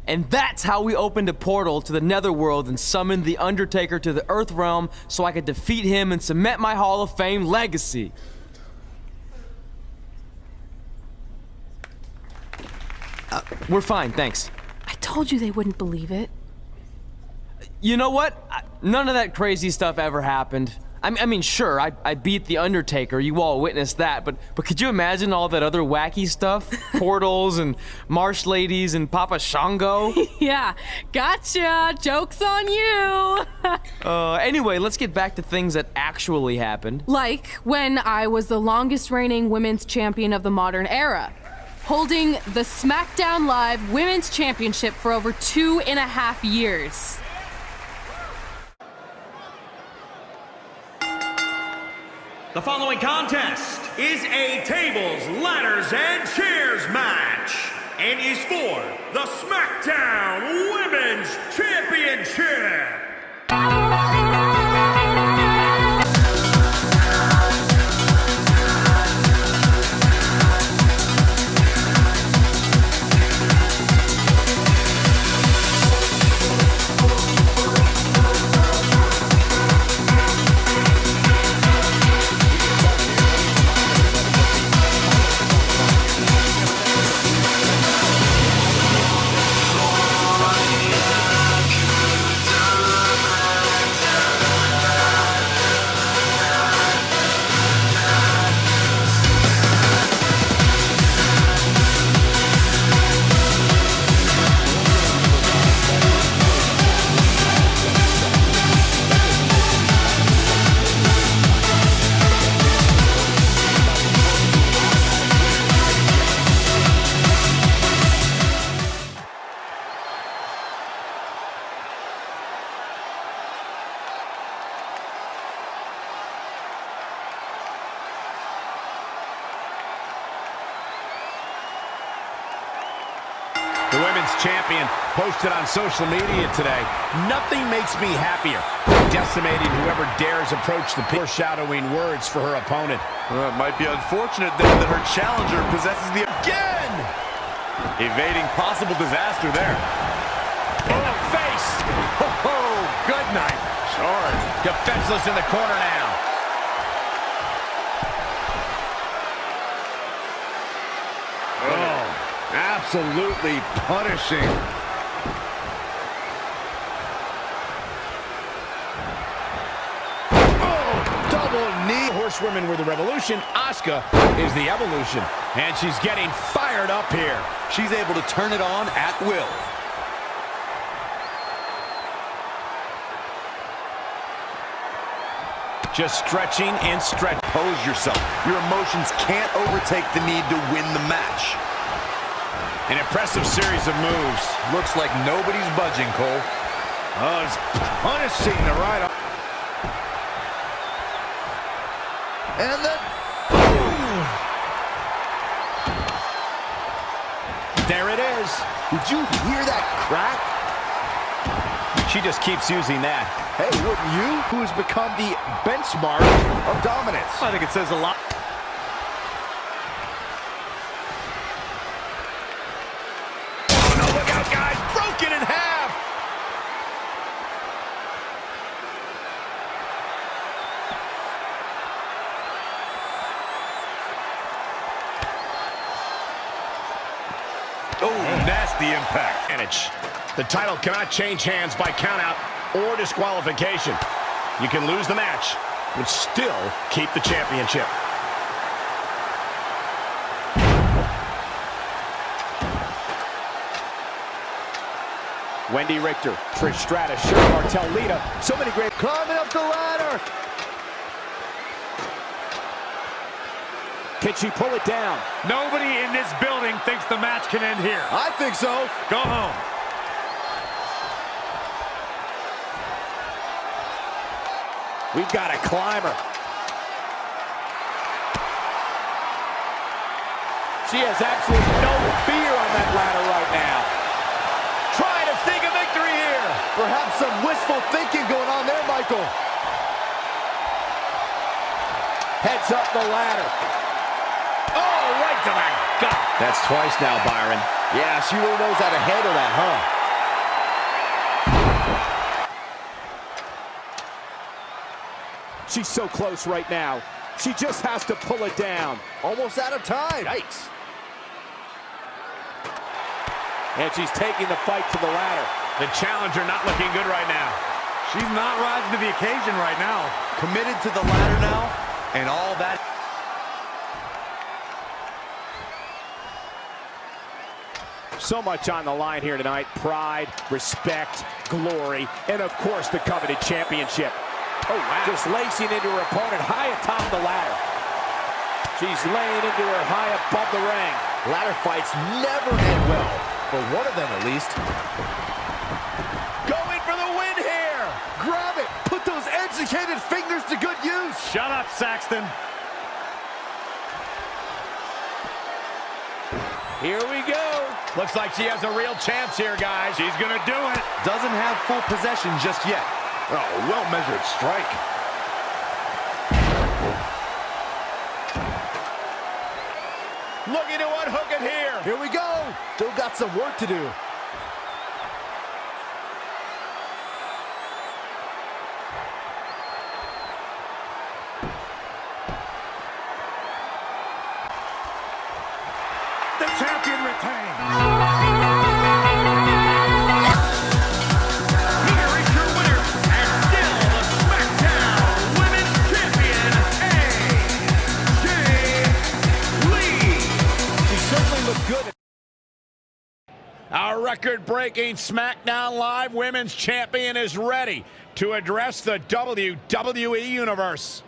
And that's how we opened a portal to the Netherworld and summoned the Undertaker to the Earth Realm so I could defeat him and cement my Hall of Fame legacy. We're fine, thanks. I told you they wouldn't believe it. You know what? None of that crazy stuff ever happened. I mean, sure, I beat the Undertaker. You all witnessed that, but could you imagine all that other wacky stuff? Portals and marsh ladies and Papa Shango? Yeah, gotcha. Joke's on you. Anyway, let's get back to things that actually happened. Like when I was the longest reigning women's champion of the modern era, holding the SmackDown Live Women's Championship for over 2.5 years. The following contest is a tables, ladders, and chairs match and is for the SmackDown Women's Championship. The women's champion posted on social media today, "Nothing makes me happier. Decimating whoever dares approach the pit." Foreshadowing words for her opponent. Well, it might be unfortunate then that her challenger possesses the... Again! Evading possible disaster there. In the face! Oh, good night. Sorry. Defenseless in the corner now. Oh, absolutely punishing. Oh, double knee. Horsewomen were the revolution. Asuka is the evolution. And she's getting fired up here. She's able to turn it on at will. Just stretching and stretch. Pose yourself. Your emotions can't overtake the need to win the match. An impressive series of moves. Looks like nobody's budging, Cole. Oh, it's punishing the right arm. And then... There it is. Did you hear that crack? She just keeps using that. Hey, wouldn't you? Who has become the benchmark of dominance? I think it says a lot. Oh, no, look out, guys. Broken in half. Oh, nasty impact. The title cannot change hands by countout or disqualification. You can lose the match, but still keep the championship. Wendy Richter, Trish Stratus, Shirley Martel, Lita. So many great... Climbing up the ladder. Can she pull it down? Nobody in this building thinks the match can end here. I think so. Go home. We've got a climber. She has absolutely no fear on that ladder right now. Trying to sneak a victory here. Perhaps some wishful thinking going on there, Michael. Heads up the ladder. Oh, right to the gut. That's twice now, Byron. Yeah, she really knows how to handle that, huh? She's so close right now. She just has to pull it down. Almost out of time. Yikes. And she's taking the fight to the ladder. The challenger not looking good right now. She's not rising to the occasion right now. Committed to the ladder now, and all that. So much on the line here tonight. Pride, respect, glory, and of course the coveted championship. Oh, wow. Just lacing into her opponent high atop the ladder. She's laying into her high above the ring. Ladder fights never end well, for one of them at least. Going for the win here. Grab it. Put those educated fingers to good use. Shut up, Saxton. Here we go. Looks like she has a real chance here, guys. She's gonna do it. Doesn't have full possession just yet. Oh, well-measured strike. Looking to unhook it here. Here we go. Still got some work to do. The champion retains. Here is your winner, and still the SmackDown Women's Champion, AJ Lee. She certainly looked good. Our record-breaking SmackDown Live Women's Champion is ready to address the WWE Universe.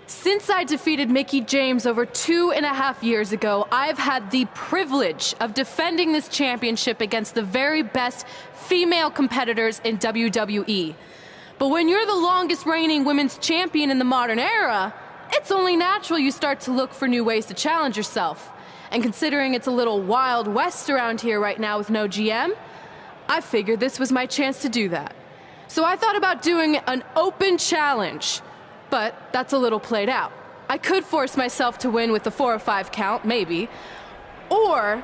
Since I defeated Mickie James over 2.5 years ago, I've had the privilege of defending this championship against the very best female competitors in WWE. But when you're the longest reigning women's champion in the modern era, it's only natural you start to look for new ways to challenge yourself. And considering it's a little Wild West around here right now with no GM, I figured this was my chance to do that. So I thought about doing an open challenge. But that's a little played out. I could force myself to win with a 4 or 5 count, maybe. Or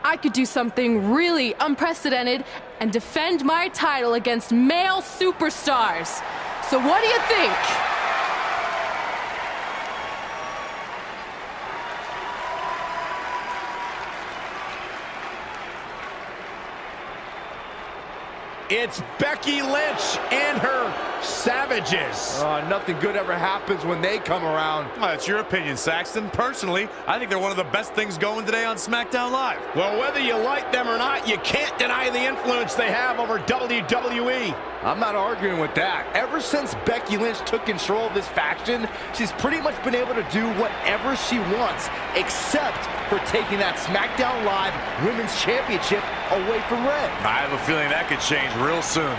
I could do something really unprecedented and defend my title against male superstars. So what do you think? It's Becky Lynch and her Savages. Nothing good ever happens when they come around. Well, that's your opinion, Saxton. Personally, I think they're one of the best things going today on SmackDown Live. Well, whether you like them or not, you can't deny the influence they have over WWE. I'm not arguing with that. Ever since Becky Lynch took control of this faction, she's pretty much been able to do whatever she wants, except for taking that SmackDown Live Women's Championship away from Red. I have a feeling that could change real soon.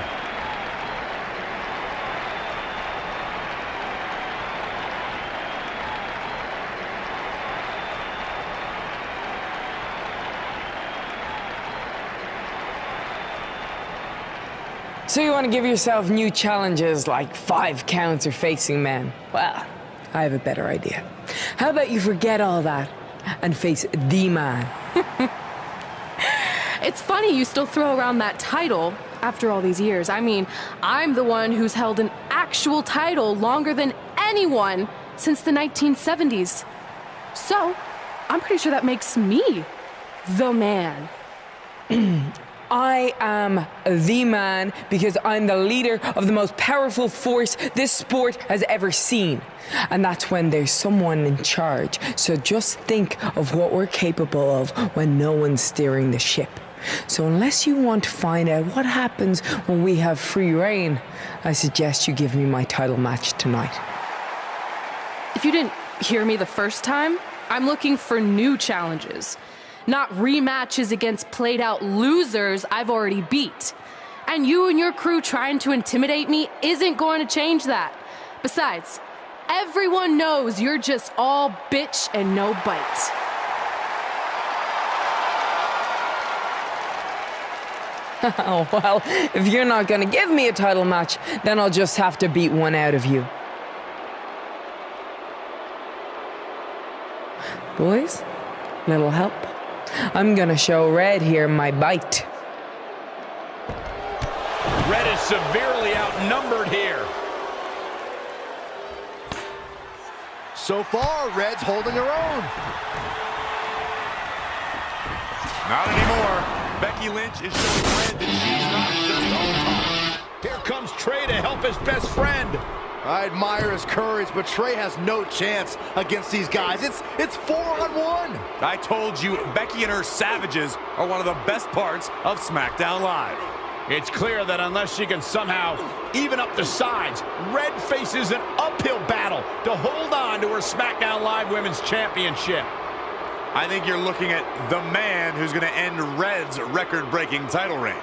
So you want to give yourself new challenges like 5 counts or facing men? Well, I have a better idea. How about you forget all that and face the man? It's funny you still throw around that title after all these years. I mean, I'm the one who's held an actual title longer than anyone since the 1970s. So, I'm pretty sure that makes me the man. I am the man because I'm the leader of the most powerful force this sport has ever seen. And that's when there's someone in charge. So just think of what we're capable of when no one's steering the ship. So unless you want to find out what happens when we have free reign, I suggest you give me my title match tonight. If you didn't hear me the first time, I'm looking for new challenges. Not rematches against played-out losers I've already beat. And you and your crew trying to intimidate me isn't going to change that. Besides, everyone knows you're just all bitch and no bite. Oh, well, if you're not going to give me a title match, then I'll just have to beat one out of you. Boys, little help? I'm gonna show Red here my bite. Red is severely outnumbered here. So far, Red's holding her own. Not anymore. Becky Lynch is showing Red that she's not just all talk. Here comes Trey to help his best friend. I admire his courage, but Trey has no chance against these guys. It's 4-on-1. I told you, Becky and her savages are one of the best parts of SmackDown Live. It's clear that unless she can somehow even up the sides, Red faces an uphill battle to hold on to her SmackDown Live Women's Championship. I think you're looking at the man who's going to end Red's record-breaking title reign.